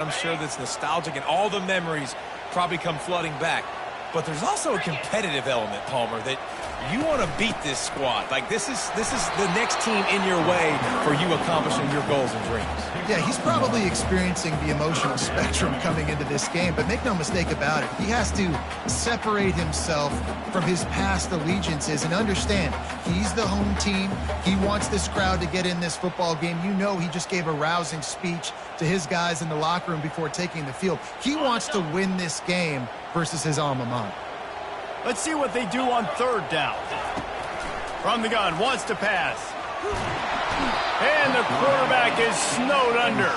I'm sure that's nostalgic, and all the memories probably come flooding back. But there's also a competitive element, Palmer, that you want to beat this squad. Like, this is the next team in your way for you accomplishing your goals and dreams. Yeah, he's probably experiencing the emotional spectrum coming into this game, but make no mistake about it, he has to separate himself from his past allegiances and understand he's the home team. He wants this crowd to get in this football game. You know, he just gave a rousing speech to his guys in the locker room before taking the field. He wants to win this game versus his alma mater. Let's see what they do on third down. From the gun, wants to pass. And the quarterback is snowed under.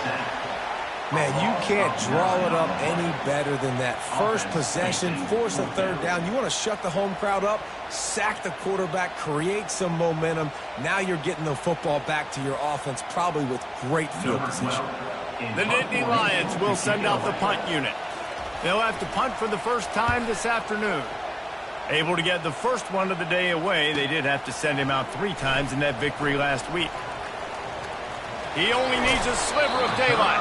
Man, you can't draw it up any better than that. First possession, force a third down. You want to shut the home crowd up, sack the quarterback, create some momentum. Now you're getting the football back to your offense, probably with great field position. The Nittany Lions will send out the punt unit. They'll have to punt for the first time this afternoon. Able to get the first one of the day away, they did have to send him out 3 times in that victory last week. He only needs a sliver of daylight.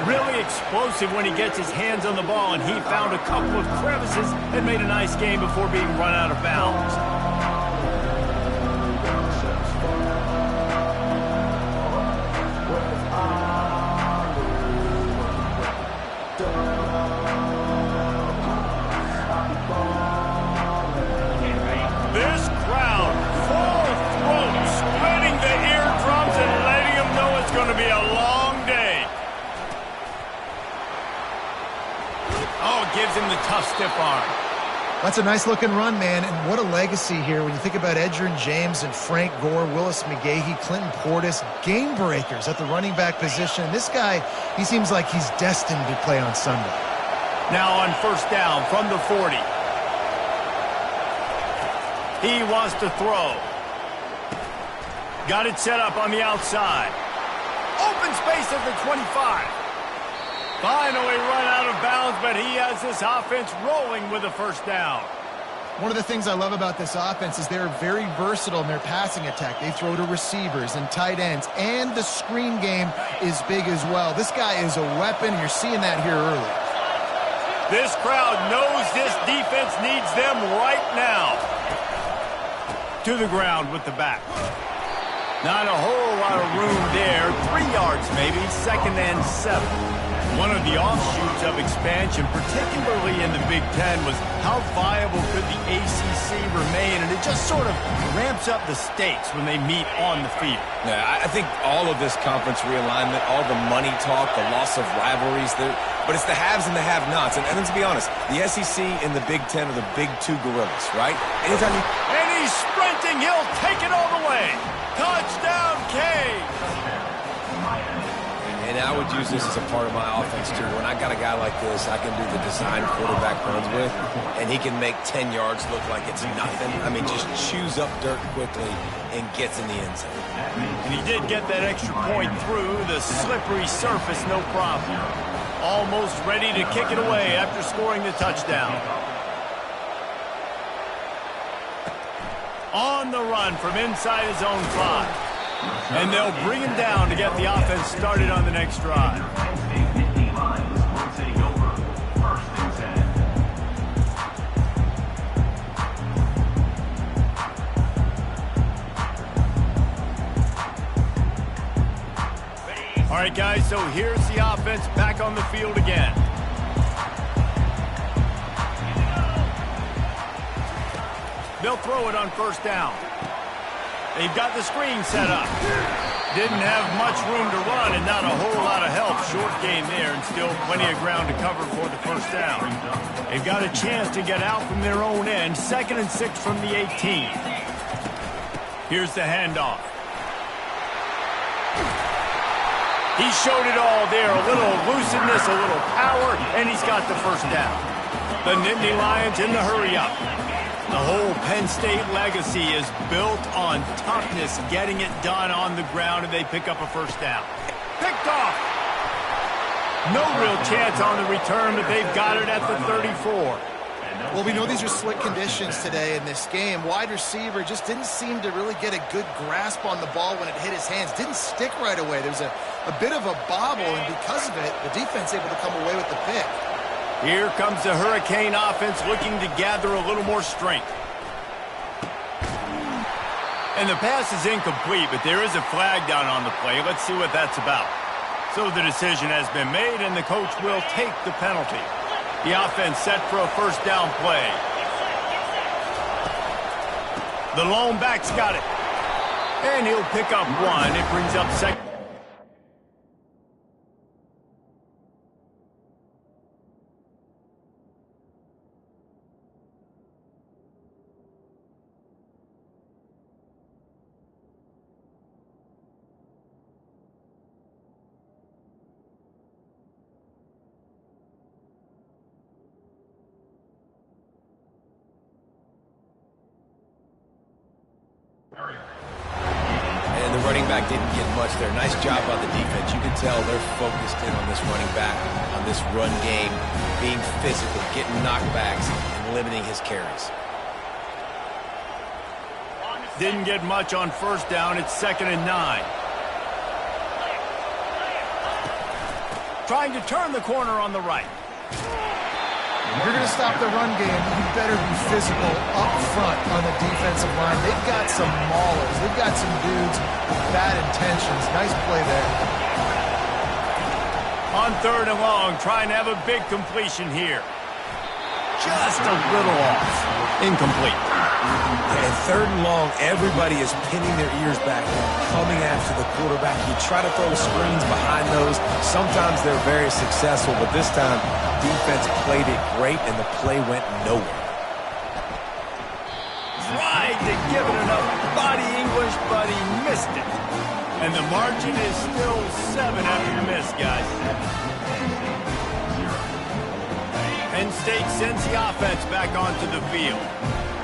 Really explosive when he gets his hands on the ball, and he found a couple of crevices and made a nice game before being run out of bounds. This crowd, full throat, splitting the eardrums and letting them know it's going to be a long day. Oh, gives him the tough stiff arm. That's a nice-looking run, man, and what a legacy here when you think about Edgerrin James and Frank Gore, Willis McGahee, Clinton Portis, game breakers at the running back position. This guy, he seems like he's destined to play on Sunday. Now on first down from the 40. He wants to throw. Got it set up on the outside. Open space at the 25. Finally run out of bounds, but he has this offense rolling with a first down. One of the things I love about this offense is they're very versatile in their passing attack. They throw to receivers and tight ends, and the screen game is big as well. This guy is a weapon, and you're seeing that here early. This crowd knows this defense needs them right now. To the ground with the back. Not a whole lot of room there. 3 yards maybe, 2nd and 7. One of the offshoots of expansion, particularly in the Big Ten, was how viable could the ACC remain, and it just sort of ramps up the stakes when they meet on the field. Yeah, I think all of this conference realignment, all the money talk, the loss of rivalries, but it's the haves and the have-nots. And let's be honest, the SEC and the Big Ten are the big 2 gorillas, right? Anytime you... And he's sprinting, he'll take it all the way. Touchdown, K. And I would use this as a part of my offense, too. When I got a guy like this, I can do the design quarterback runs with, and he can make 10 yards look like it's nothing. I mean, just chews up dirt quickly and gets in the end zone. And he did get that extra point through the slippery surface, no problem. Almost ready to kick it away after scoring the touchdown. On the run from inside his own 5. And they'll bring him down to get the offense started on the next drive. All right, guys, so here's the offense back on the field again. They'll throw it on first down. They've got the screen set up. Didn't have much room to run and not a whole lot of help. Short gain there and still plenty of ground to cover for the first down. They've got a chance to get out from their own end. 2nd and 6 from the 18. Here's the handoff. He showed it all there. A little elusiveness, a little power, and he's got the first down. The Nittany Lions in the hurry-up. The whole Penn State legacy is built on toughness, getting it done on the ground, and they pick up a first down. Picked off. No real chance on the return, but they've got it at the 34. Well, we know these are slick conditions today in this game. Wide receiver just didn't seem to really get a good grasp on the ball when it hit his hands. Didn't stick right away. There was a bit of a bobble, and because of it, the defense able to come away with the pick. Here comes the Hurricane offense looking to gather a little more strength. And the pass is incomplete, but there is a flag down on the play. Let's see what that's about. So the decision has been made, and the coach will take the penalty. The offense set for a first down play. The lone back's got it. And he'll pick up one. It brings up second. And the running back didn't get much there. Nice job by the defense. You can tell they're focused in on this running back, on this run game, being physical, getting knockbacks, and limiting his carries. Didn't get much on first down. It's 2nd and 9. Trying to turn the corner on the right. If you're going to stop the run game, you better be physical up front on the defensive line. They've got some maulers. They've got some dudes with bad intentions. Nice play there. On 3rd and long, trying to have a big completion here. Just a little off. Incomplete. And 3rd and long, everybody is pinning their ears back, coming after the quarterback. You try to throw screens behind those. Sometimes they're very successful, but this time, defense played it great, and the play went nowhere. Tried to give it enough body English, but he missed it. And the margin is still 7 after the miss, guys. Penn State sends the offense back onto the field.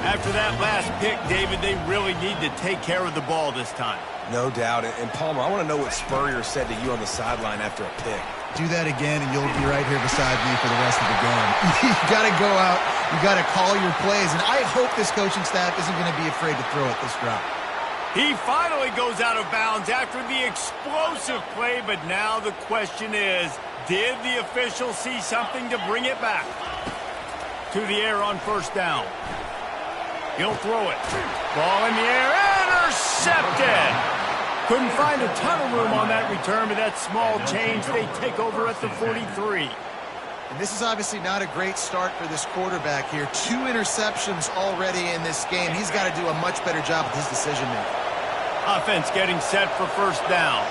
After that last pick, David, they really need to take care of the ball this time. No doubt. And Palmer, I want to know what Spurrier said to you on the sideline after a pick. Do that again, and you'll be right here beside me for the rest of the game. You got to go out. You got to call your plays, and I hope this coaching staff isn't going to be afraid to throw it this route. He finally goes out of bounds after the explosive play, but now the question is, did the official see something to bring it back? To the air on first down. He'll throw it. Ball in the air, intercepted! Couldn't find a ton of room on that return, but that small change, they take over at the 43. And this is obviously not a great start for this quarterback here. 2 interceptions already in this game. He's got to do a much better job with his decision-making. Offense getting set for first down.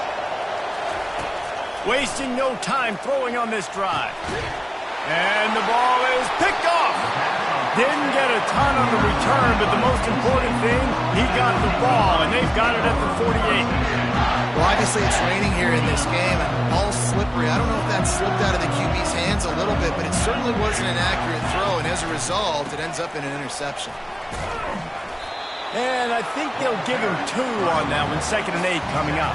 Wasting no time throwing on this drive. And the ball is picked off. Didn't get a ton on the return, but the most important thing, he got the ball, and they've got it at the 48. Well, obviously it's raining here in this game, and ball's slippery. I don't know if that slipped out of the QB's hands a little bit, but it certainly wasn't an accurate throw, and as a result, it ends up in an interception. And I think they'll give him 2 on that one, 2nd and 8 coming up.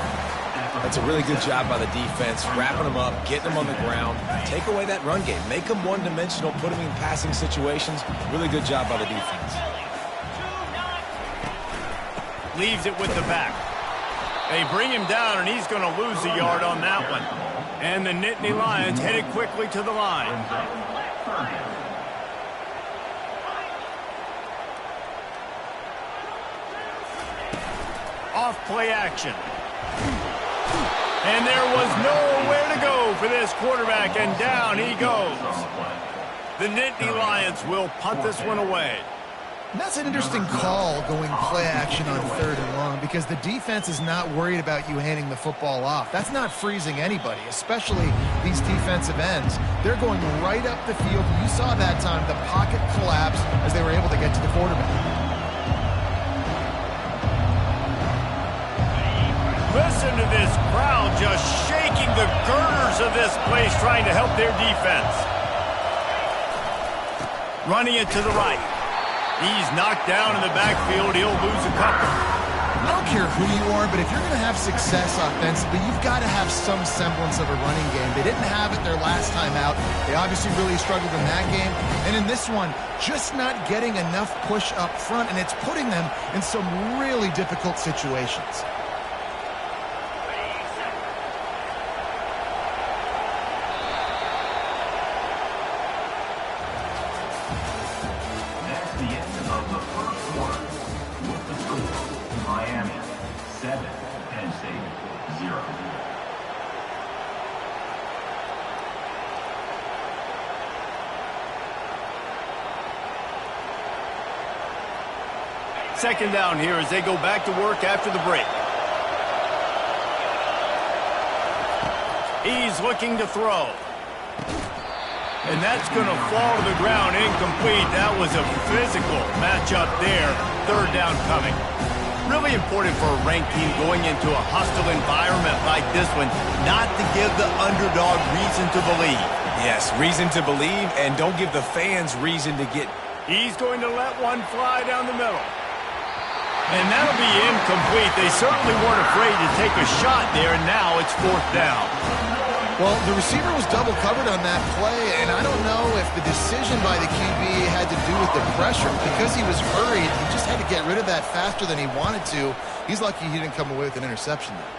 That's a really good job by the defense, wrapping them up, getting them on the ground. Take away that run game. Make them one-dimensional, put them in passing situations. Really good job by the defense. Leaves it with the back. They bring him down, and he's going to lose a yard on that one. And the Nittany Lions headed quickly to the line. Off play action. And there was nowhere to go for this quarterback, and down he goes. The Nittany Lions will punt this one away. And that's an interesting call, going play action on 3rd and long, because the defense is not worried about you handing the football off. That's not freezing anybody, especially these defensive ends. They're going right up the field. You saw that time the pocket collapse as they were able to get to the quarterback. Listen to this crowd just shaking the girders of this place, trying to help their defense. Running it to the right. He's knocked down in the backfield. He'll lose a couple. I don't care who you are, but if you're going to have success offensively, you've got to have some semblance of a running game. They didn't have it their last time out. They obviously really struggled in that game. And in this one, just not getting enough push up front, and it's putting them in some really difficult situations. Second down here as they go back to work after the break. He's looking to throw. And that's going to fall to the ground incomplete. That was a physical matchup there. Third down coming. Really important for a ranked team going into a hostile environment like this one, not to give the underdog reason to believe. Yes, reason to believe, and don't give the fans reason to get... He's going to let one fly down the middle. And that'll be incomplete. They certainly weren't afraid to take a shot there, and now it's fourth down. Well, the receiver was double covered on that play, and I don't know if the decision by the QB had to do with the pressure. Because he was hurried, he just had to get rid of that faster than he wanted to. He's lucky he didn't come away with an interception there.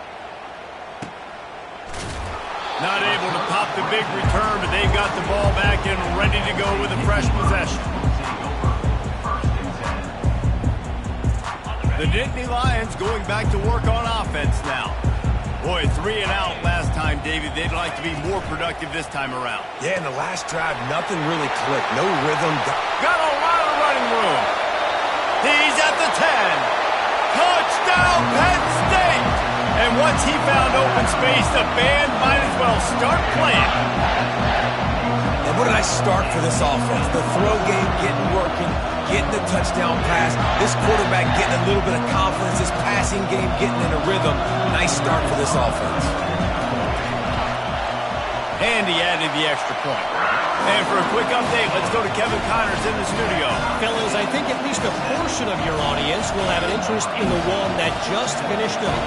Not able to pop the big return, but they've got the ball back and ready to go with a fresh possession. The Nittany Lions going back to work on offense now. Boy, 3 and out last time, David. They'd like to be more productive this time around. Yeah, in the last drive, nothing really clicked. No rhythm. Got a lot of running room. He's at the 10. Touchdown, Penn State! And once he found open space, the band might as well start playing. And what did I start for this offense? The throw game getting working, getting the touchdown pass. This quarterback getting a little bit of confidence. This passing game getting in a rhythm. Nice start for this offense. And he added the extra point. And for a quick update, let's go to Kevin Connors in the studio. Fellas, I think at least a portion of your audience will have an interest in the one that just finished up.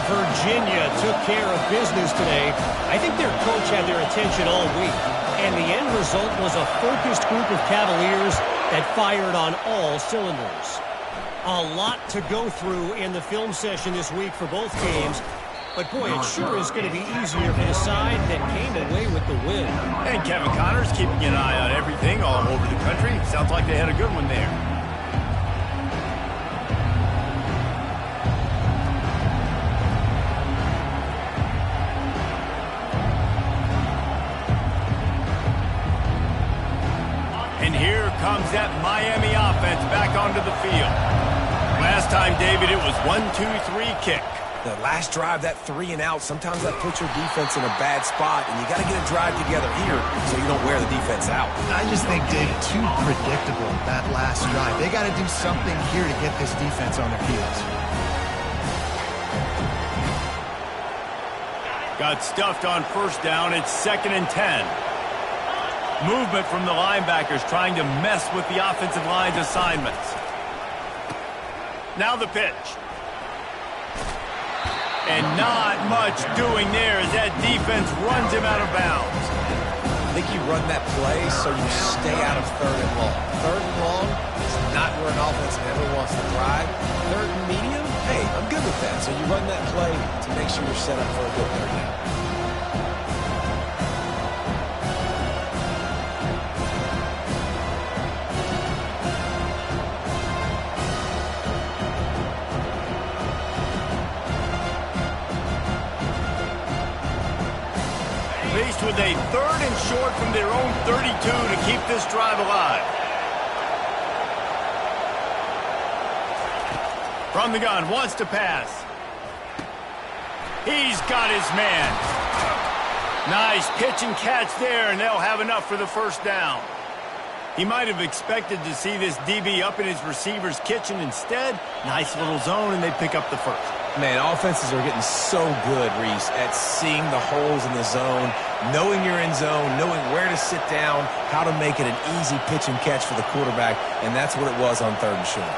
Virginia took care of business today. I think their coach had their attention all week. And the end result was a focused group of Cavaliers that fired on all cylinders. A lot to go through in the film session this week for both games. But, boy, it sure is going to be easier for the side that came away with the win. And Kevin Connors keeping an eye on everything all over the country. Sounds like they had a good one there. And here comes that Miami offense back onto the field. Last time, David, it was 1-2-3 kick. The last drive, that 3 and out, sometimes that puts your defense in a bad spot, and you got to get a drive together here so you don't wear the defense out. I just think, Dave, too predictable, that last drive. They got to do something here to get this defense on their heels. Got stuffed on first down. It's 2nd and 10. Movement from the linebackers trying to mess with the offensive line's assignments. Now the pitch. And not much doing there as that defense runs him out of bounds. I think you run that play so you stay out of 3rd and long. 3rd and long is not where an offense ever wants to drive. 3rd and medium, hey, I'm good with that. So you run that play to make sure you're set up for a good 3rd down. Faced with a 3rd and short from their own 32 to keep this drive alive. From the gun, wants to pass. He's got his man. Nice pitch and catch there, and they'll have enough for the first down. He might have expected to see this DB up in his receiver's kitchen. Instead, nice little zone, and they pick up the first. Man, offenses are getting so good, Reese, at seeing the holes in the zone, knowing you're in zone, knowing where to sit down, how to make it an easy pitch and catch for the quarterback, and that's what it was on 3rd and short.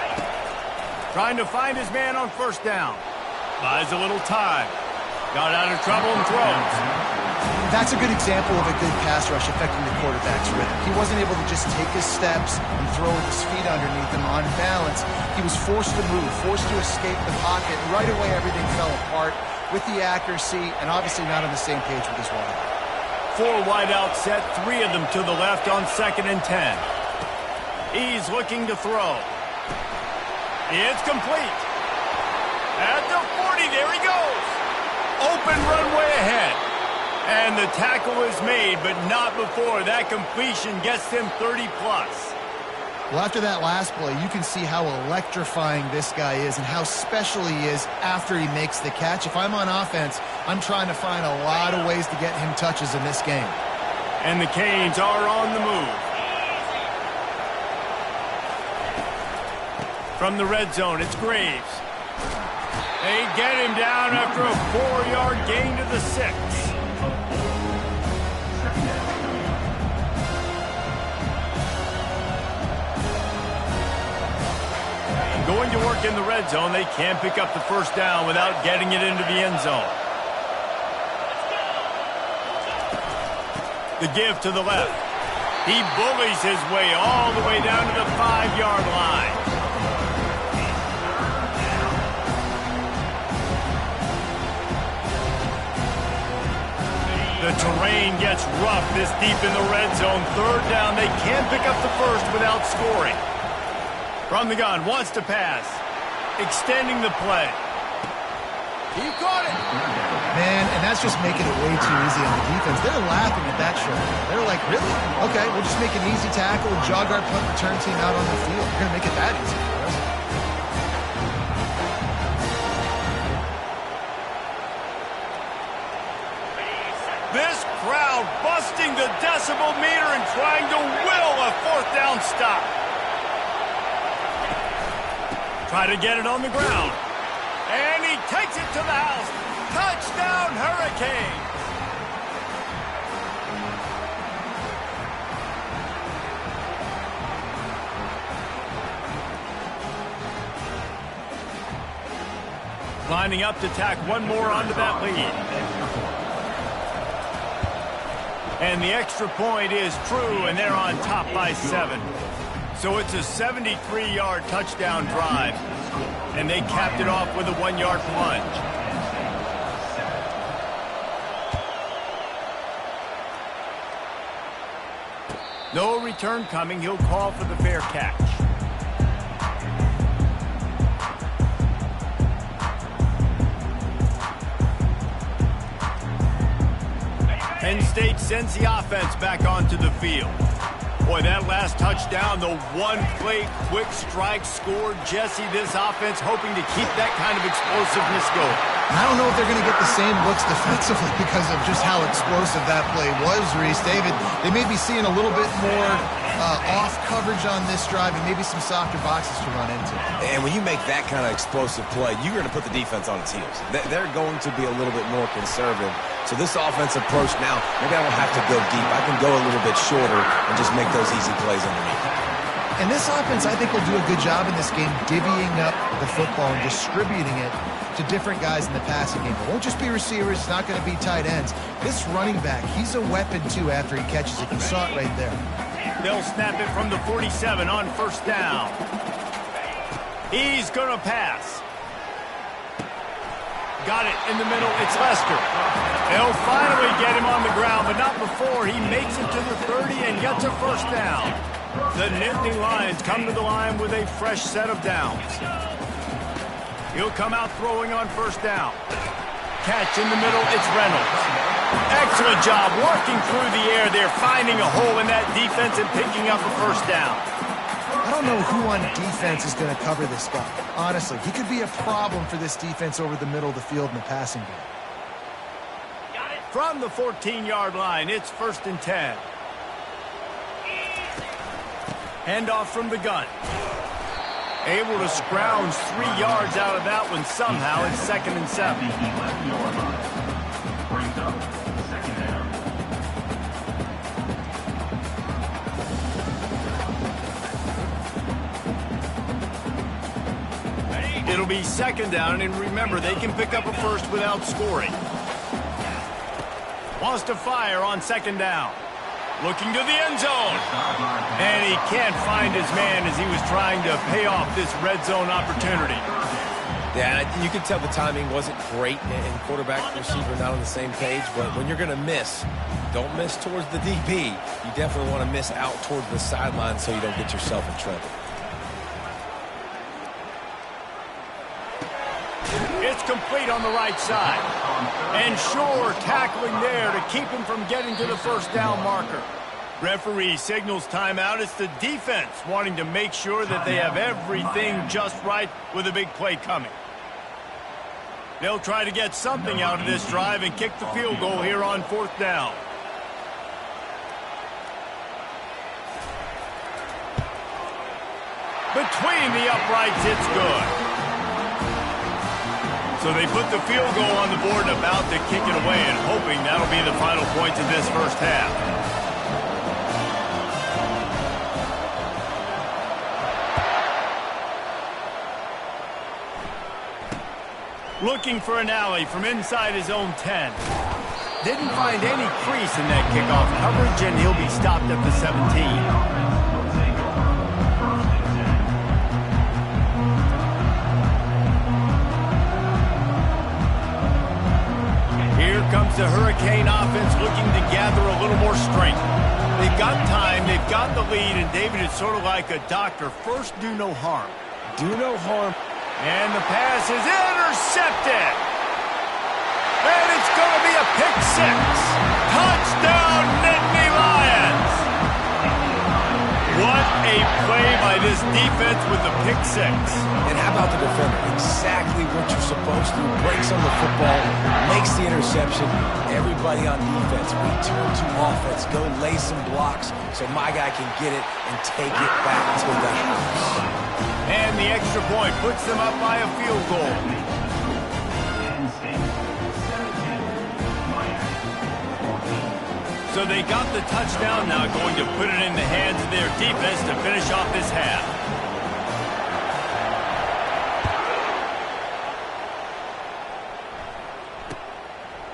Trying to find his man on first down. Buys a little time. Got out of trouble and throws. That's a good example of a good pass rush affecting the quarterback's rhythm. He wasn't able to just take his steps and throw with his feet underneath him on balance. He was forced to move, forced to escape the pocket. Right away, everything fell apart with the accuracy and obviously not on the same page with his wide. 4 wideouts set, 3 of them to the left on 2nd and 10. He's looking to throw. It's complete. At the 40, there he goes. Open runway ahead. And the tackle is made, but not before that completion gets him 30-plus. Well, after that last play, you can see how electrifying this guy is and how special he is after he makes the catch. If I'm on offense, I'm trying to find a lot of ways to get him touches in this game. And the Canes are on the move. From the red zone, it's Graves. They get him down after a 4-yard gain to the 6. Going to work in the red zone, they can't pick up the first down without getting it into the end zone. The give to the left. He bullies his way all the way down to the 5-yard line. The terrain gets rough this deep in the red zone. 3rd down, they can't pick up the first without scoring. From the gun, wants to pass. Extending the play. He caught it. Man, and that's just making it way too easy on the defense. They're laughing at that show. They're like, really? Okay, we'll just make an easy tackle, jog our punt return team out on the field. We're going to make it that easy for us. This crowd busting the decibel meter and trying to will a 4th down stop. Try to get it on the ground. And he takes it to the house. Touchdown, Hurricane. Lining up to tack one more onto that lead. And the extra point is true, and they're on top by 7. So it's a 73-yard touchdown drive. And they capped it off with a 1-yard plunge. No return coming. He'll call for the fair catch. Penn State sends the offense back onto the field. Boy, that last touchdown, the one-play quick strike scored. Jesse, this offense hoping to keep that kind of explosiveness going. I don't know if they're going to get the same looks defensively because of just how explosive that play was, Reese. David, they may be seeing a little bit more off coverage on this drive and maybe some softer boxes to run into. And when you make that kind of explosive play, you're going to put the defense on its heels. They're going to be a little bit more conservative. So this offense approach now, maybe I don't have to go deep. I can go a little bit shorter and just make those easy plays underneath. And this offense, I think, will do a good job in this game divvying up the football and distributing it to different guys in the passing game. It won't just be receivers. It's not going to be tight ends. This running back, he's a weapon, too, after he catches it. You saw it right there. They'll snap it from the 47 on first down. He's going to pass. Got it in the middle. It's Lester. They'll finally get him on the ground, but not before he makes it to the 30 and gets a first down. The Nittany Lions come to the line with a fresh set of downs. He'll come out throwing on first down. Catch in the middle. It's Reynolds. Excellent job working through the air there, finding a hole in that defense and picking up a first down. I don't know who on defense is going to cover this guy. Honestly, he could be a problem for this defense over the middle of the field in the passing game. From the 14-yard line, it's 1st and 10. Handoff from the gun. Able to scrounge 3 yards out of that one somehow. It's 2nd and 7. It'll be second down, and remember, they can pick up a first without scoring. Wants to fire on second down. Looking to the end zone. And he can't find his man as he was trying to pay off this red zone opportunity. Yeah, you can tell the timing wasn't great, and quarterback and receiver not on the same page, but when you're going to miss, don't miss towards the DB. You definitely want to miss out towards the sideline so you don't get yourself in trouble. It's complete on the right side. And sure, tackling there to keep him from getting to the first down marker. Referee signals timeout. It's the defense wanting to make sure that they have everything just right with a big play coming. They'll try to get something out of this drive and kick the field goal here on fourth down. Between the uprights, it's good. So they put the field goal on the board and about to kick it away, and hoping that'll be the final points of this first half. Looking for an alley from inside his own 10. Didn't find any crease in that kickoff coverage, and he'll be stopped at the 17. Here comes the Hurricane offense looking to gather a little more strength. They've got time, they've got the lead, and David, it's sort of like a doctor. First, do no harm. Do no harm. And the pass is intercepted. And it's going to be a pick six. Touchdown, Nittany Lions. What a play by this defense with the pick six. And how about the defender? Exactly what you're supposed to. Breaks on the football, makes the interception. Everybody on defense, return to offense. Go lay some blocks so my guy can get it and take it back to the house. And the extra point puts them up by a field goal. So they got the touchdown, now going to put it in the hands of their defense to finish off this half.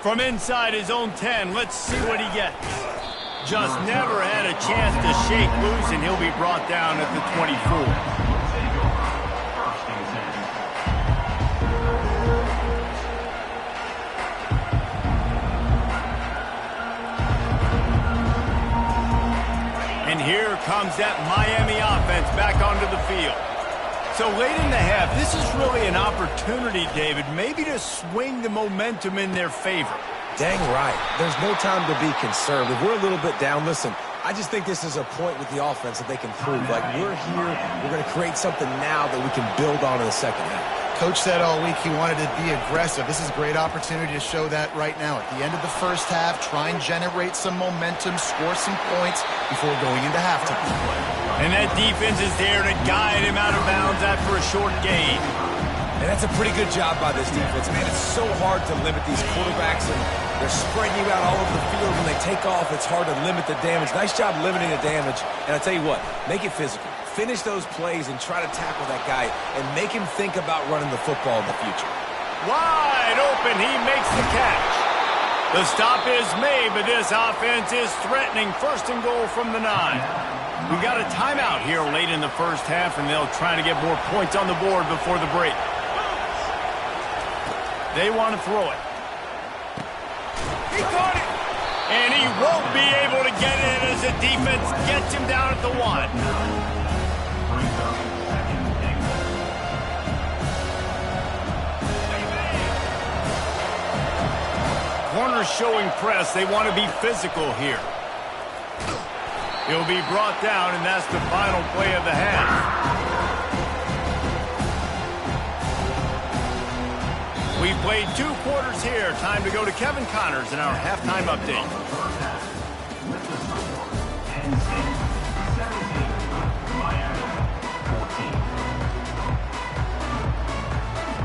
From inside his own 10, let's see what he gets. Just never had a chance to shake loose, and he'll be brought down at the 24. Here comes that Miami offense back onto the field. So late in the half, this is really an opportunity, David, maybe to swing the momentum in their favor. Dang right. There's no time to be concerned. If we're a little bit down, listen, I just think this is a point with the offense that they can prove. Like, we're here, we're going to create something now that we can build on in the second half. Coach said all week he wanted to be aggressive. This is a great opportunity to show that right now. At the end of the first half, try and generate some momentum, score some points before going into halftime. And that defense is there to guide him out of bounds after a short gain. And that's a pretty good job by this defense. Man, it's so hard to limit these quarterbacks, and they're spreading you out all over the field. When they take off, it's hard to limit the damage. Nice job limiting the damage. And I tell you what, make it physical. Finish those plays and try to tackle that guy and make him think about running the football in the future. Wide open, he makes the catch. The stop is made, but this offense is threatening. First and goal from the 9. We've got a timeout here late in the first half, and they'll try to get more points on the board before the break. They want to throw it. He caught it! And he won't be able to get it as the defense gets him down at the 1. Corners showing press. They want to be physical here. He'll be brought down, and that's the final play of the half. We've played 2 quarters here. Time to go to Kevin Connors in our halftime update.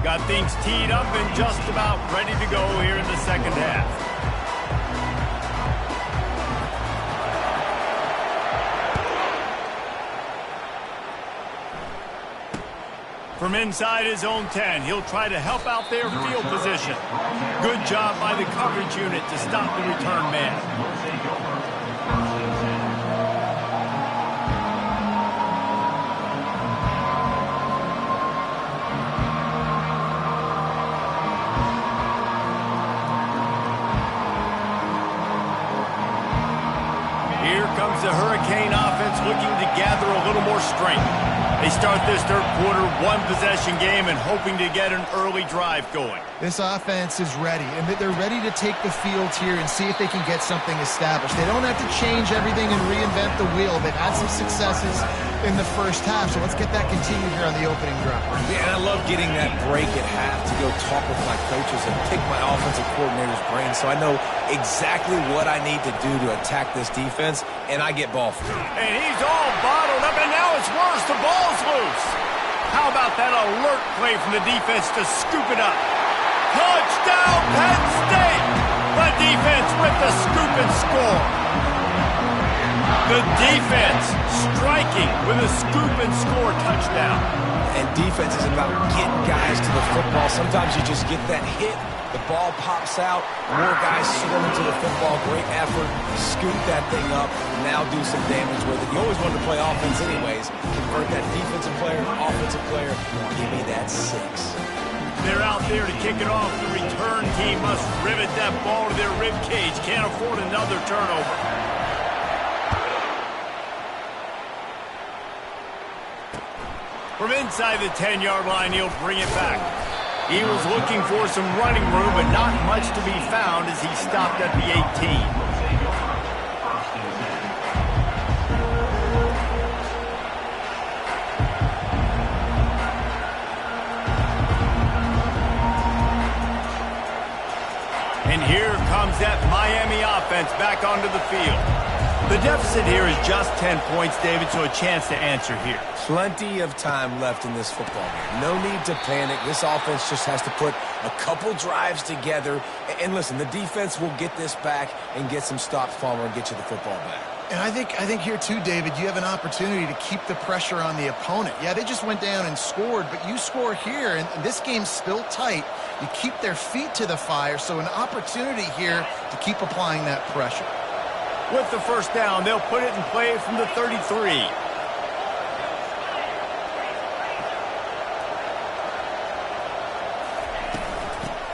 Got things teed up and just about ready to go here in the second half. From inside his own 10, he'll try to help out their field position. Good job by the coverage unit to stop the return man. Here comes the Hurricane offense looking to gather a little more strength. They start this third quarter one-possession game and hoping to get an early drive going. This offense is ready, and they're ready to take the field here and see if they can get something established. They don't have to change everything and reinvent the wheel. They've had some successes in the first half, so let's get that continued here on the opening drive. Yeah, and I love getting that break at half to go talk with my coaches and pick my offensive coordinator's brain so I know exactly what I need to do to attack this defense, and I get ball free. And he's all bottled up, and now it's worse. The ball's loose. How about that alert play from the defense to scoop it up? Touchdown, Penn State! The defense with the scoop and score. The defense striking with a scoop and score touchdown. And defense is about getting guys to the football. Sometimes you just get that hit, the ball pops out, more guys swarm into the football. Great effort, scoop that thing up, now do some damage with it. You always wanted to play offense anyways. Convert that defensive player, offensive player, give me that 6. They're out there to kick it off. The return team must rivet that ball to their rib cage. Can't afford another turnover. From inside the 10-yard line, he'll bring it back. He was looking for some running room, but not much to be found as he stopped at the 18. And here comes that Miami offense back onto the field. The deficit here is just 10 points, David, so a chance to answer here. Plenty of time left in this football game. No need to panic. This offense just has to put a couple drives together. And listen, the defense will get this back and get some stops, Palmer, and get you the football back. And I think here too, David, you have an opportunity to keep the pressure on the opponent. Yeah, they just went down and scored, but you score here, and this game's still tight. You keep their feet to the fire, so an opportunity here to keep applying that pressure. With the first down, they'll put it in play from the 33.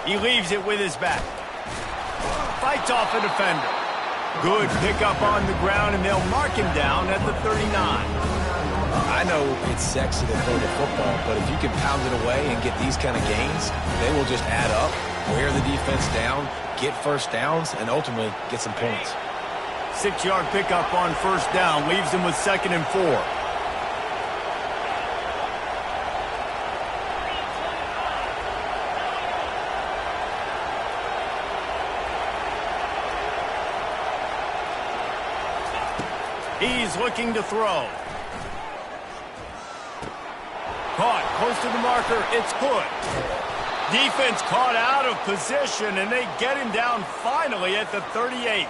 He leaves it with his back. Fights off a defender. Good pickup on the ground, and they'll mark him down at the 39. I know it's sexy to throw the football, but if you can pound it away and get these kind of gains, they will just add up, wear the defense down, get first downs, and ultimately get some points. 6-yard pickup on first down leaves him with 2nd and 4. He's looking to throw. Caught close to the marker. It's Hood. Defense caught out of position, and they get him down finally at the 38.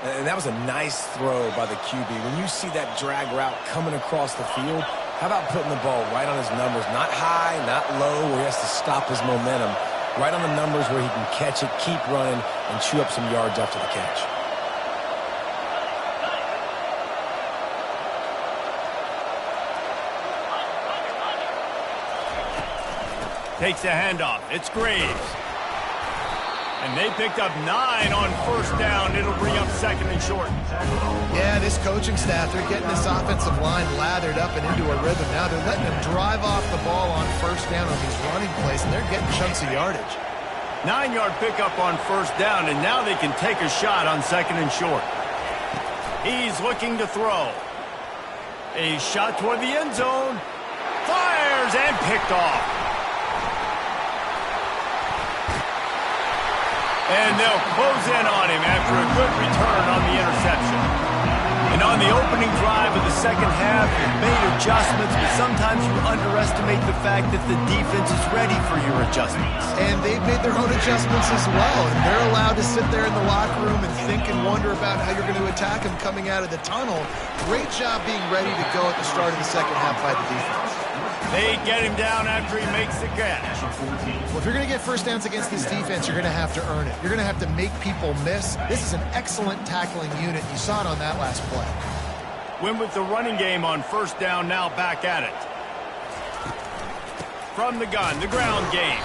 And that was a nice throw by the QB. When you see that drag route coming across the field, how about putting the ball right on his numbers? Not high, not low, where he has to stop his momentum. Right on the numbers where he can catch it, keep running, and chew up some yards after the catch. Takes the handoff. It's Graves. And they picked up 9 on first down. It'll bring up 2nd and short. Yeah, this coaching staff, they're getting this offensive line lathered up and into a rhythm. Now they're letting them drive off the ball on first down on these running plays, and they're getting chunks of yardage. 9-yard pickup on first down, and now they can take a shot on 2nd and short. He's looking to throw. A shot toward the end zone. Fires and picked off. And they'll close in on him after a good return on the interception. And on the opening drive of the second half, you've made adjustments, but sometimes you underestimate the fact that the defense is ready for your adjustments. And they've made their own adjustments as well, and they're allowed to sit there in the locker room and think and wonder about how you're going to attack them coming out of the tunnel. Great job being ready to go at the start of the second half by the defense. They get him down after he makes the catch. Well, if you're going to get first downs against this defense, you're going to have to earn it. You're going to have to make people miss. This is an excellent tackling unit. You saw it on that last play. Win with the running game on first down, now back at it. From the gun, the ground game.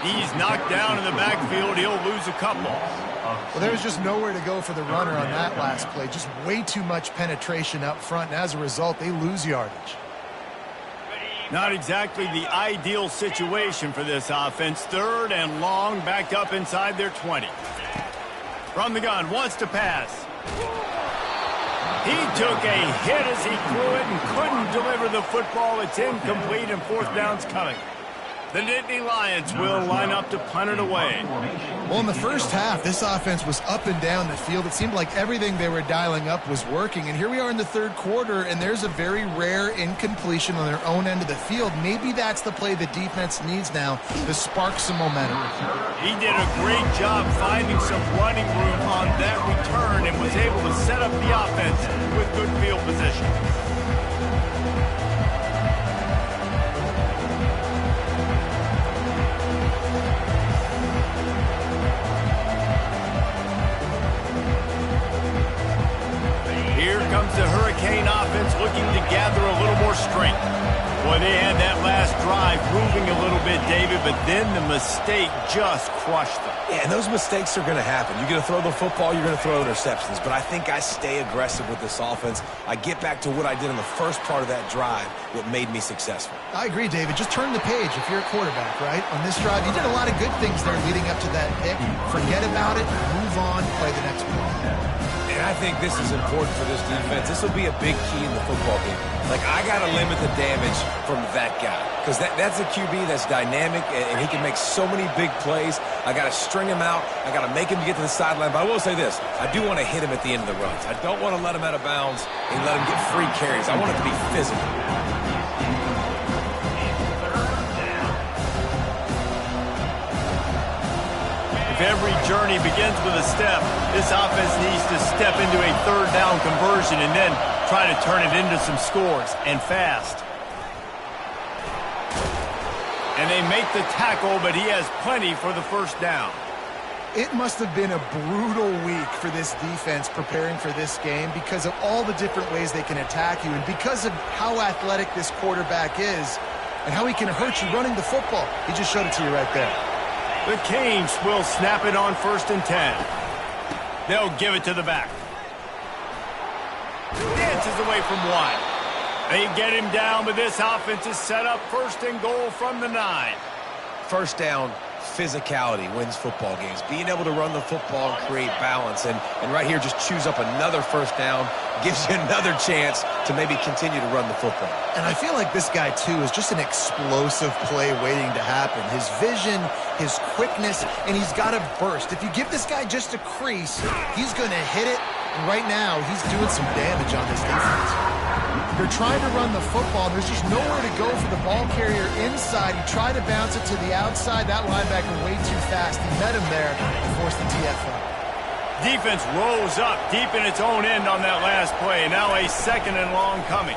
He's knocked down in the backfield. He'll lose a couple. Well, there was just nowhere to go for the runner on that last play. Just way too much penetration up front, and as a result, they lose yardage. Not exactly the ideal situation for this offense. Third and long, back up inside their 20. From the gun, wants to pass. He took a hit as he threw it and couldn't deliver the football. It's incomplete, and fourth down's coming. The Nittany Lions will line up to punt it away. Well, in the first half, this offense was up and down the field. It seemed like everything they were dialing up was working. And here we are in the third quarter, and there's a very rare incompletion on their own end of the field. Maybe that's the play the defense needs now to spark some momentum. He did a great job finding some running room on that return and was able to set up the offense with good field position. Comes the Hurricane offense looking to gather a little more strength. Boy, they had that last drive moving a little bit, David, but then the mistake just crushed them. Yeah, and those mistakes are going to happen. You're going to throw the football, you're going to throw interceptions, but I think I stay aggressive with this offense. I get back to what I did in the first part of that drive, what made me successful. I agree, David. Just turn the page if you're a quarterback, right? On this drive, you did a lot of good things there leading up to that pick. Forget about it, move on, play the next play. And I think this is important for this defense. This will be a big key in the football game. Like, I got to limit the damage from that guy because that's a QB that's dynamic, and he can make so many big plays. I got to string him out. I got to make him get to the sideline. But I will say this. I do want to hit him at the end of the runs. I don't want to let him out of bounds and let him get free carries. I want it to be physical. If every journey begins with a step, this offense needs to step into a third down conversion and then try to turn it into some scores, and fast. And they make the tackle, but he has plenty for the first down. It must have been a brutal week for this defense preparing for this game because of all the different ways they can attack you and because of how athletic this quarterback is and how he can hurt you running the football. He just showed it to you right there. The Canes will snap it on 1st and 10. They'll give it to the back. Dances away from one. They get him down, but this offense is set up 1st and goal from the 9. First down, physicality wins football games. Being able to run the football and create balance. And right here, just choose up another first down, gives you another chance to maybe continue to run the football. And I feel like this guy, too, is just an explosive play waiting to happen. His vision, his quickness, and he's got a burst. If you give this guy just a crease, he's going to hit it. And right now, he's doing some damage on this defense. They're trying to run the football. There's just nowhere to go for the ball carrier inside. He tried to bounce it to the outside. That linebacker way too fast. He met him there and forced the TFL. Defense rose up deep in its own end on that last play. Now a 2nd and long coming.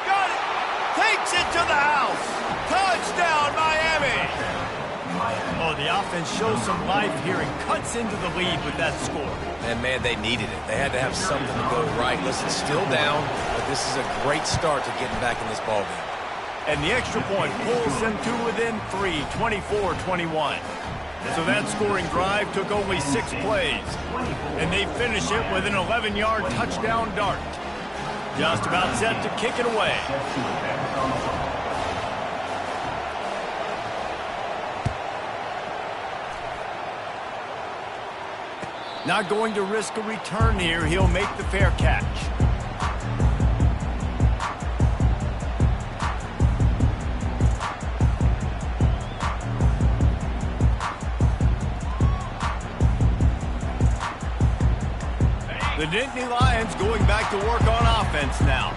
Got it! Takes it to the house! Touchdown, Miami! Oh, the offense shows some life here and cuts into the lead with that score. And, man, they needed it. They had to have something to go right. Listen, still down, but this is a great start to getting back in this ballgame. And the extra point pulls them to within 3, 24-21. So that scoring drive took only 6 plays. And they finish it with an 11-yard touchdown dart. Just about set to kick it away. Not going to risk a return here. He'll make the fair catch. The Nittany Lions going back to work on offense now.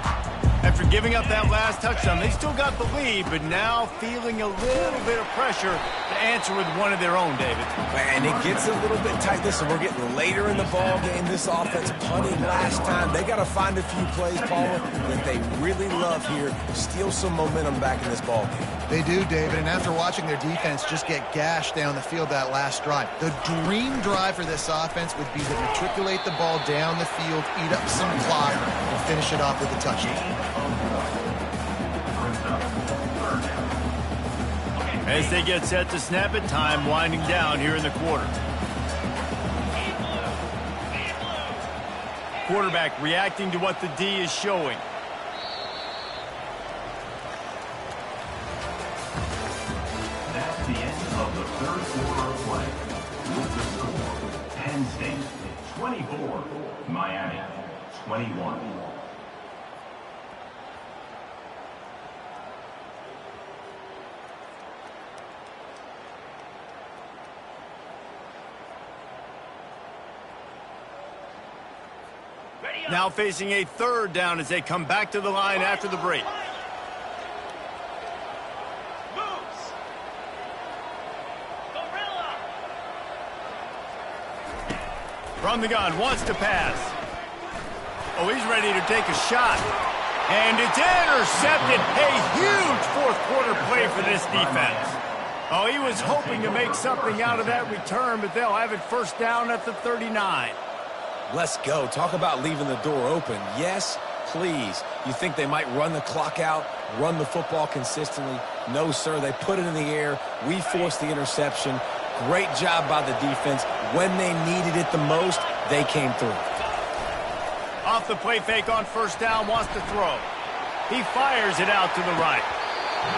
After giving up that last touchdown, they still got the lead, but now feeling a little bit of pressure to answer with one of their own, David. And it gets a little bit tight. Listen, we're getting later in the ball game. This offense punted last time. They got to find a few plays, Paula, that they really love here. Steal some momentum back in this ball game. They do, David, and after watching their defense just get gashed down the field that last drive, the dream drive for this offense would be to matriculate the ball down the field, eat up some clock, and finish it off with a touchdown. As they get set to snap it, time winding down here in the quarter. Quarterback reacting to what the D is showing. That's the end of the third quarter of play. With the score, Penn State 24, Miami 21. Now facing a third down as they come back to the line after the break. From the gun, wants to pass. Oh, he's ready to take a shot. And it's intercepted. A huge fourth quarter play for this defense. Oh, he was hoping to make something out of that return, but they'll have it first down at the 39. Let's go. Talk about leaving the door open. Yes, please. You think they might run the clock out, run the football consistently? No, sir. They put it in the air. We forced the interception. Great job by the defense. When they needed it the most, they came through. Off the play fake on first down, wants to throw. He fires it out to the right.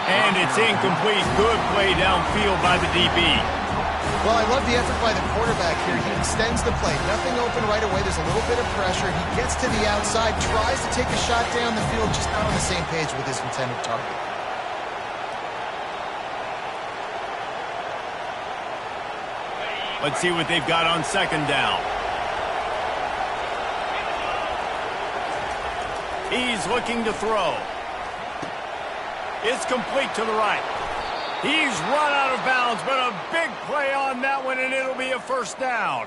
And it's incomplete. Good play downfield by the DB. Well, I love the effort by the quarterback here. He extends the play. Nothing open right away. There's a little bit of pressure. He gets to the outside, tries to take a shot down the field, just not on the same page with his intended target. Let's see what they've got on second down. He's looking to throw. It's complete to the right. He's run out of bounds, but a big play on that one, and it'll be a first down.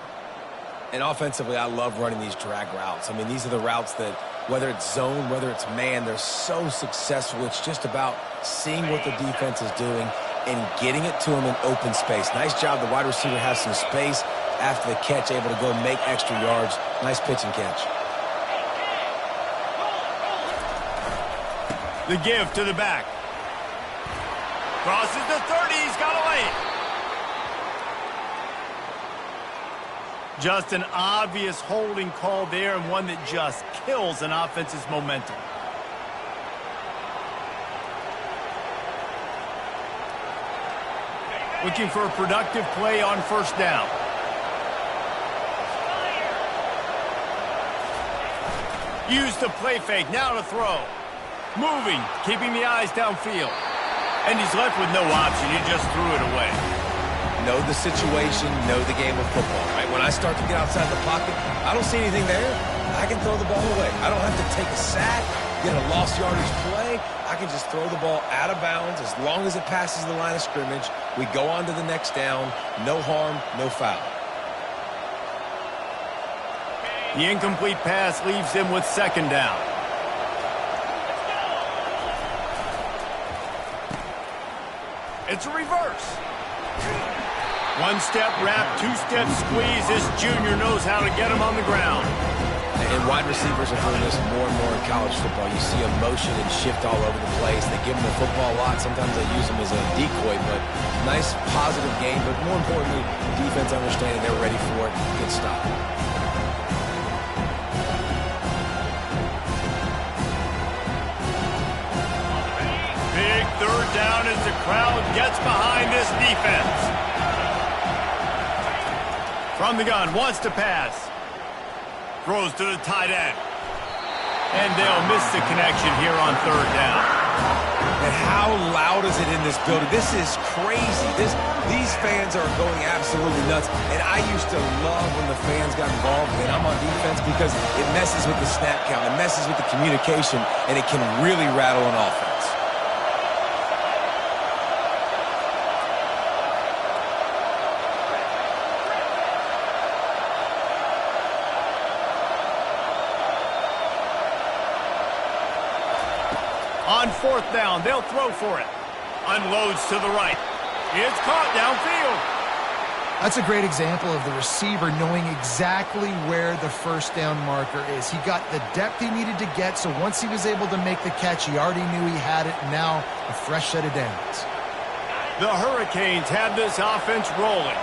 And offensively, I love running these drag routes. I mean, these are the routes that, whether it's zone, whether it's man, they're so successful. It's just about seeing what the defense is doing and getting it to him in open space. Nice job. The wide receiver has some space after the catch, able to go make extra yards. Nice pitch and catch. The give to the back. Crosses the 30. He's got a lane. Just an obvious holding call there, and one that just kills an offense's momentum. Looking for a productive play on first down. Use the play fake. Now to throw. Moving, keeping the eyes downfield. And he's left with no option. He just threw it away. Know the situation, know the game of football, right? When I start to get outside the pocket, I don't see anything there. I can throw the ball away. I don't have to take a sack, get a lost yardage play. I can just throw the ball out of bounds as long as it passes the line of scrimmage. We go on to the next down. No harm, no foul. The incomplete pass leaves him with second down. It's a reverse. One-step wrap, two-step squeeze. This junior knows how to get him on the ground. And wide receivers are doing this more and more in college football. You see a motion and shift all over the place. They give them the football a lot. Sometimes they use them as a decoy, but nice, positive game. But more importantly, defense understanding they're ready for it. Good stop. Big third down as the crowd gets behind this defense. From the gun, wants to pass. Throws to the tight end. And they'll miss the connection here on third down. And how loud is it in this building? This is crazy. These fans are going absolutely nuts. And I used to love when the fans got involved when I'm on defense because it messes with the snap count. It messes with the communication, and it can really rattle an offense. On fourth down, they'll throw for it. Unloads to the right. It's caught downfield. That's a great example of the receiver knowing exactly where the first down marker is. He got the depth he needed to get, so once he was able to make the catch, he already knew he had it. Now, a fresh set of downs. The Hurricanes have this offense rolling.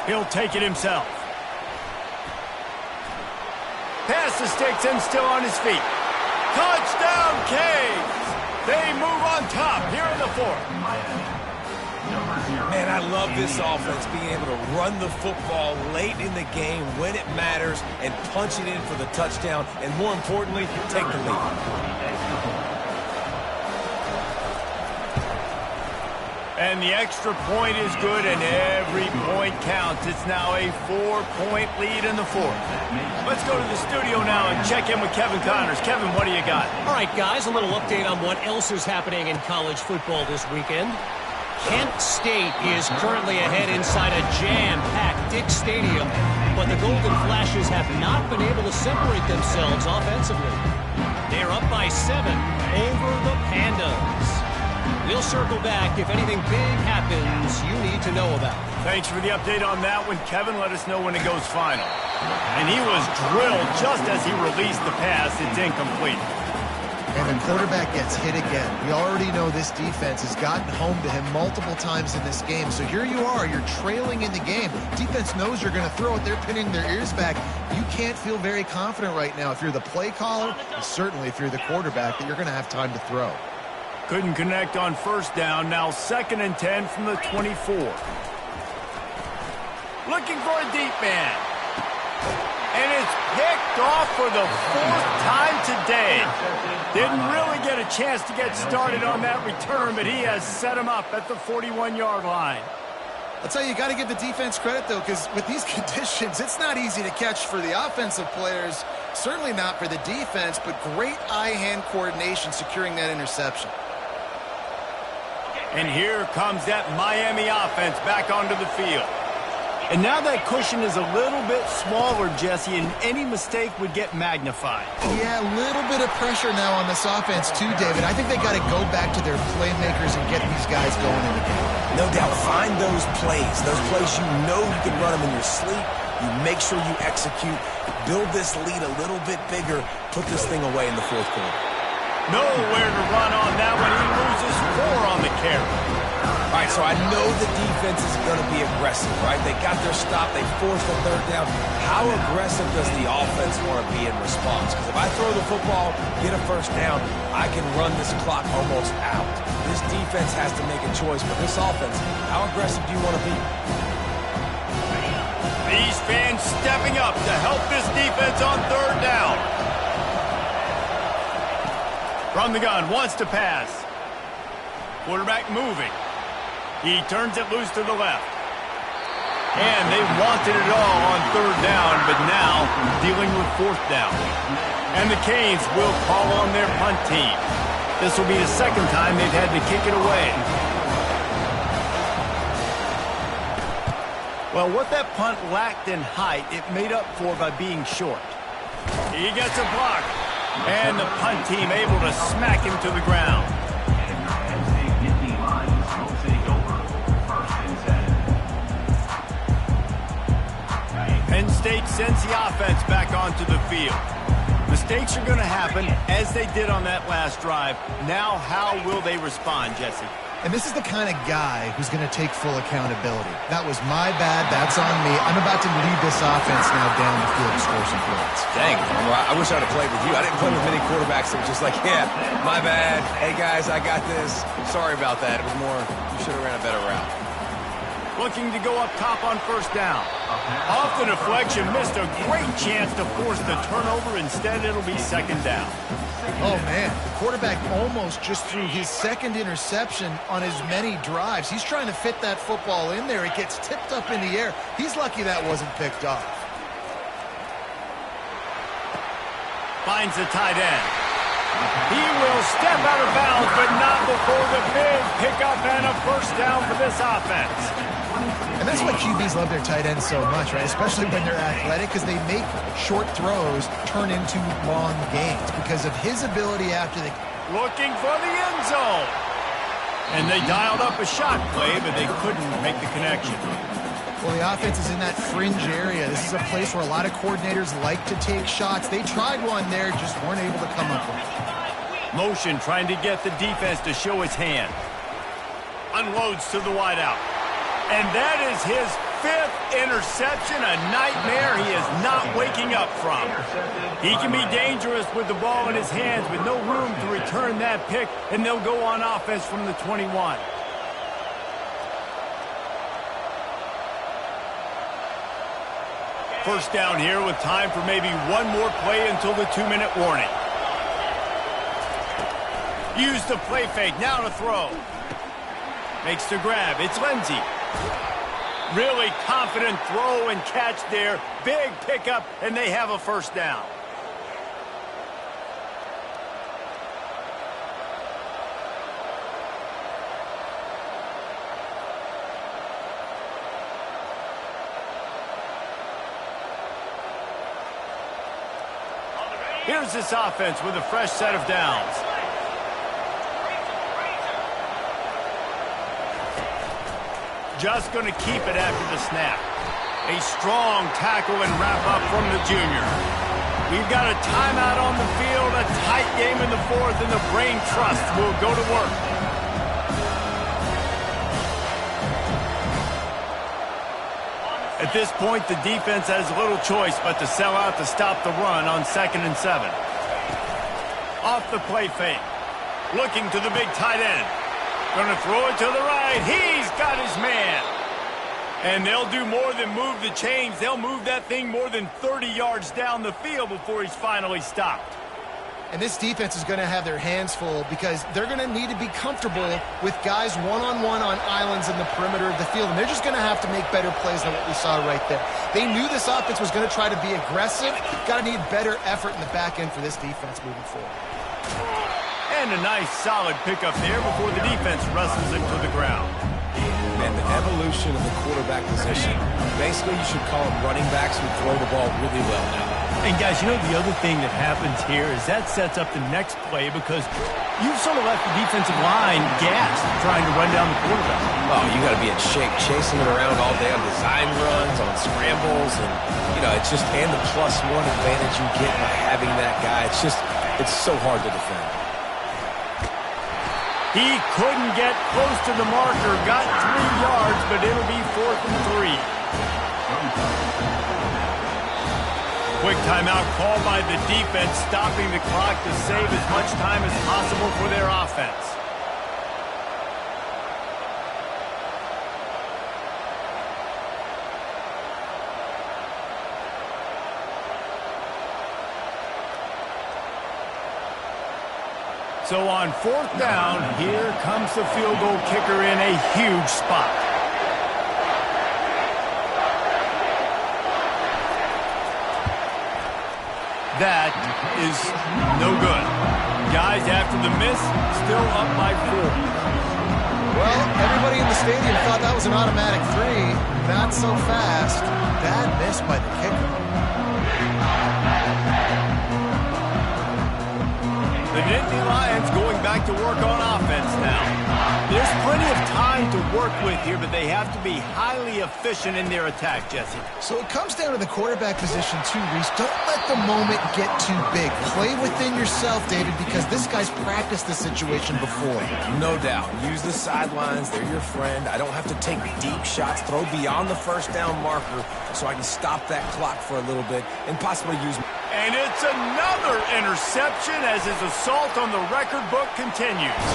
He'll take it himself. Pass the sticks and still on his feet. Touchdown, Canes! They move on top here in the fourth. Man, I love this offense being able to run the football late in the game when it matters and punch it in for the touchdown, and more importantly, take the lead. And the extra point is good, and every point counts. It's now a 4-point lead in the fourth. Let's go to the studio now and check in with Kevin Connors. Kevin, what do you got? All right, guys, a little update on what else is happening in college football this weekend. Kent State is currently ahead inside a jam-packed Dick Stadium, but the Golden Flashes have not been able to separate themselves offensively. They're up by 7 over the Pandas. We'll circle back if anything big happens you need to know about. Thanks for the update on that one, Kevin. Let us know when it goes final. And he was drilled just as he released the pass. It's incomplete. And the quarterback gets hit again. We already know this defense has gotten home to him multiple times in this game. So here you are, you're trailing in the game. Defense knows you're going to throw it. They're pinning their ears back. You can't feel very confident right now if you're the play caller, and certainly if you're the quarterback, that you're going to have time to throw. Couldn't connect on first down. Now 2nd and 10 from the 24. Looking for a deep man. And it's picked off for the 4th time today. Didn't really get a chance to get started on that return, but he has set him up at the 41-yard line. I'll tell you, you got to give the defense credit, though, because with these conditions, it's not easy to catch for the offensive players. Certainly not for the defense, but great eye-hand coordination securing that interception. And here comes that Miami offense back onto the field. And now that cushion is a little bit smaller, Jesse, and any mistake would get magnified. Yeah, a little bit of pressure now on this offense too, David. I think they got to go back to their playmakers and get these guys going in the game. No doubt, find those plays you know you can run them in your sleep. You make sure you execute, build this lead a little bit bigger, put this thing away in the fourth quarter. Nowhere to run on that one. He loses 4 on the carry. All right, so I know the defense is going to be aggressive, right? They got their stop. They forced the third down. How aggressive does the offense want to be in response? Because if I throw the football, get a first down, I can run this clock almost out. This defense has to make a choice. But this offense, how aggressive do you want to be? These fans stepping up to help this defense on third down. From the gun, wants to pass. Quarterback moving. He turns it loose to the left. And they wanted it all on third down, but now dealing with fourth down. And the Canes will call on their punt team. This will be the 2nd time they've had to kick it away. Well, what that punt lacked in height, it made up for by being short. He gets a block. And the punt team able to smack him to the ground. Penn State sends the offense back onto the field. Mistakes are going to happen, as they did on that last drive. Now, how will they respond, Jesse? And this is the kind of guy who's going to take full accountability. That was my bad. That's on me. I'm about to lead this offense now down the field to score some points. Dang, I wish I'd have played with you. I didn't play with many quarterbacks that were just like, yeah, my bad. Hey, guys, I got this. Sorry about that. It was more, you should have ran a better route. Looking to go up top on first down. Off the deflection, missed a great chance to force the turnover. Instead, it'll be 2nd down. Oh, man, the quarterback almost just threw his 2nd interception on as many drives. He's trying to fit that football in there. It gets tipped up in the air. He's lucky that wasn't picked off. Finds the tight end. He will step out of bounds, but not before the big pickup and a first down for this offense. And that's why QBs love their tight ends so much, right? Especially when they're athletic, because they make short throws turn into long gains because of his ability after the... Looking for the end zone. And they dialed up a shot play, but they couldn't make the connection. Well, the offense is in that fringe area. This is a place where a lot of coordinators like to take shots. They tried one there, just weren't able to come up with it. Motion trying to get the defense to show his hand. Unloads to the wideout. And that is his 5th interception, a nightmare he is not waking up from. He can be dangerous with the ball in his hands with no room to return that pick, and they'll go on offense from the 21. First down here with time for maybe one more play until the 2-minute warning. Use the play fake, now to throw. Makes the grab, it's Lindsey. Really confident throw and catch there. Big pickup, and they have a first down. Here's this offense with a fresh set of downs. Just going to keep it after the snap. A strong tackle and wrap up from the junior. We've got a timeout on the field, a tight game in the 4th, and the brain trust will go to work. At this point, the defense has little choice but to sell out to stop the run on 2nd and 7. Off the play fake. Looking to the big tight end. Going to throw it to the right. He's got his man. And they'll do more than move the chains. They'll move that thing more than 30 yards down the field before he's finally stopped. And this defense is going to have their hands full because they're going to need to be comfortable with guys one-on-one on islands in the perimeter of the field. And they're just going to have to make better plays than what we saw right there. They knew this offense was going to try to be aggressive. Got to need better effort in the back end for this defense moving forward. And a nice solid pickup there before the defense wrestles him to the ground. And the evolution of the quarterback position. Basically, you should call them running backs who throw the ball really well now. And guys, you know the other thing that happens here is that sets up the next play because you've sort of left the defensive line gassed trying to run down the quarterback. Oh, you got to be in shape, chasing him around all day on design runs, on scrambles, and, you know, it's just, and the +1 advantage you get by having that guy. It's so hard to defend. He couldn't get close to the marker, got 3 yards, but it'll be 4th and 3. Quick timeout called by the defense, stopping the clock to save as much time as possible for their offense. So on 4th down, here comes the field goal kicker in a huge spot. That is no good. Guys, after the miss, still up by 4. Well, everybody in the stadium thought that was an automatic 3. Not so fast. Bad miss by the kicker. The Nittany Lions going back to work on offense now. There's plenty of time to work with here, but they have to be highly efficient in their attack, Jesse. So it comes down to the quarterback position too, Reese. Don't let the moment get too big. Play within yourself, David, because this guy's practiced this situation before. No doubt. Use the sidelines. They're your friend. I don't have to take deep shots, throw beyond the 1st down marker so I can stop that clock for a little bit and possibly use... And it's another interception as his assault on the record book continues.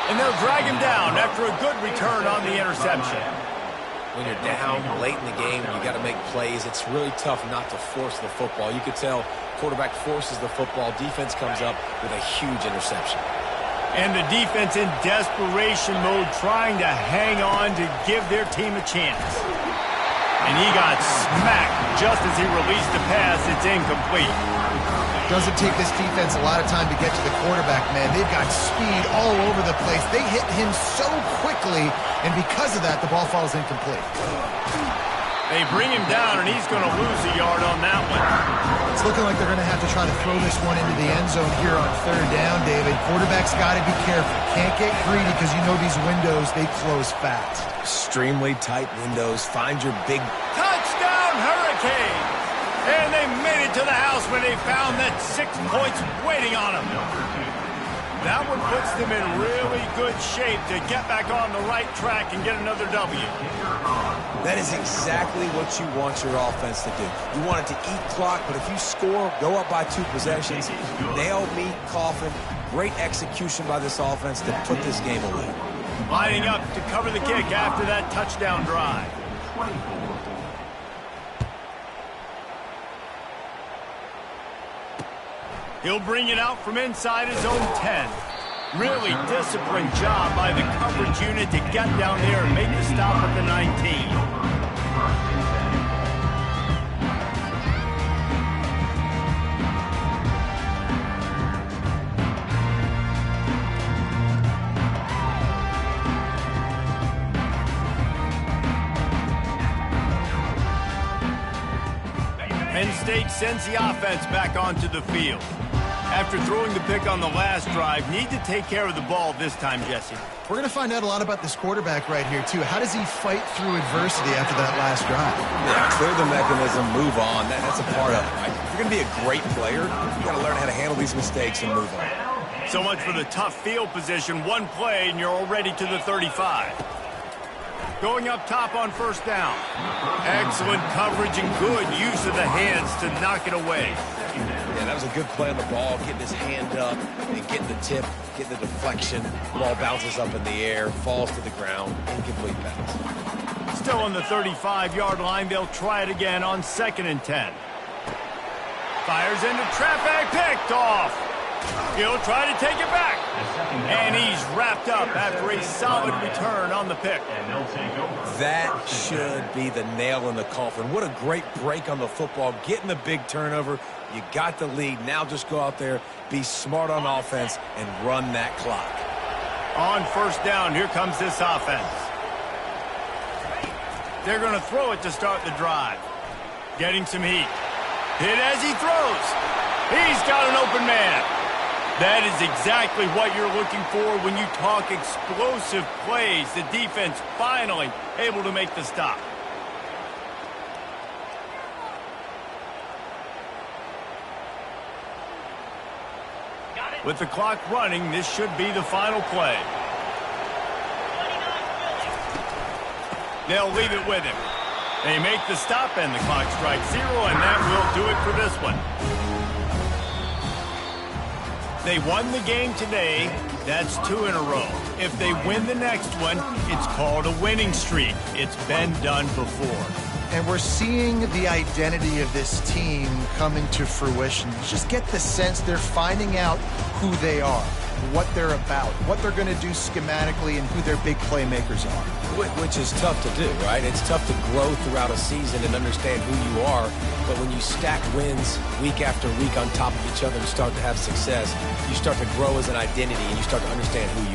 And they'll drag him down after a good return on the interception. When you're down late in the game, you got to make plays. It's really tough not to force the football. You could tell quarterback forces the football. Defense comes up with a huge interception. And the defense in desperation mode trying to hang on to give their team a chance. And he got smacked just as he released the pass. It's incomplete. Doesn't take this defense a lot of time to get to the quarterback, man. They've got speed all over the place. They hit him so quickly, and because of that, the ball falls incomplete. They bring him down, and he's going to lose a yard on that one. It's looking like they're going to have to try to throw this one into the end zone here on third down, David. Quarterback's got to be careful. Can't get greedy because you know these windows, they close fast. Extremely tight windows. Find your big... Touchdown, Hurricane! And they made it to the house when they found that 6 points waiting on them. That one puts them in really good shape to get back on the right track and get another W. That is exactly what you want your offense to do. You want it to eat clock, but if you score, go up by 2 possessions, nail meat, coffin, great execution by this offense to put this game away. Lining up to cover the kick after that touchdown drive. He'll bring it out from inside his own 10. Really disciplined job by the coverage unit to get down there and make the stop at the 19. Penn State sends the offense back onto the field. After throwing the pick on the last drive, need to take care of the ball this time, Jesse. We're going to find out a lot about this quarterback right here, too. How does he fight through adversity after that last drive? Yeah, clear the mechanism, move on. That's a part of it, right? If you're going to be a great player, you got to learn how to handle these mistakes and move on. So much for the tough field position. One play, and you're already to the 35. Going up top on first down. Excellent coverage and good use of the hands to knock it away. Yeah, that was a good play on the ball, getting his hand up and getting the tip, getting the deflection. Ball bounces up in the air, falls to the ground, incomplete pass. Still on the 35-yard line, they'll try it again on 2nd and 10. Fires into traffic, picked off. He'll try to take it back. And he's wrapped up after a solid return on the pick. That should be the nail in the coffin. What a great break on the football, getting the big turnover. You got the lead. Now just go out there, be smart on offense, and run that clock. On first down, here comes this offense. They're going to throw it to start the drive. Getting some heat. Hit as he throws. He's got an open man. That is exactly what you're looking for when you talk explosive plays. The defense finally able to make the stop. With the clock running, this should be the final play. They'll leave it with him. They make the stop and the clock strikes 0, and that will do it for this one. They won the game today. That's 2 in a row. If they win the next one, it's called a winning streak. It's been done before. And we're seeing the identity of this team come into fruition. You just get the sense they're finding out who they are, what they're about, what they're going to do schematically, and who their big playmakers are. Which is tough to do, right? It's tough to grow throughout a season and understand who you are. But when you stack wins week after week on top of each other and start to have success, you start to grow as an identity and you start to understand who you are.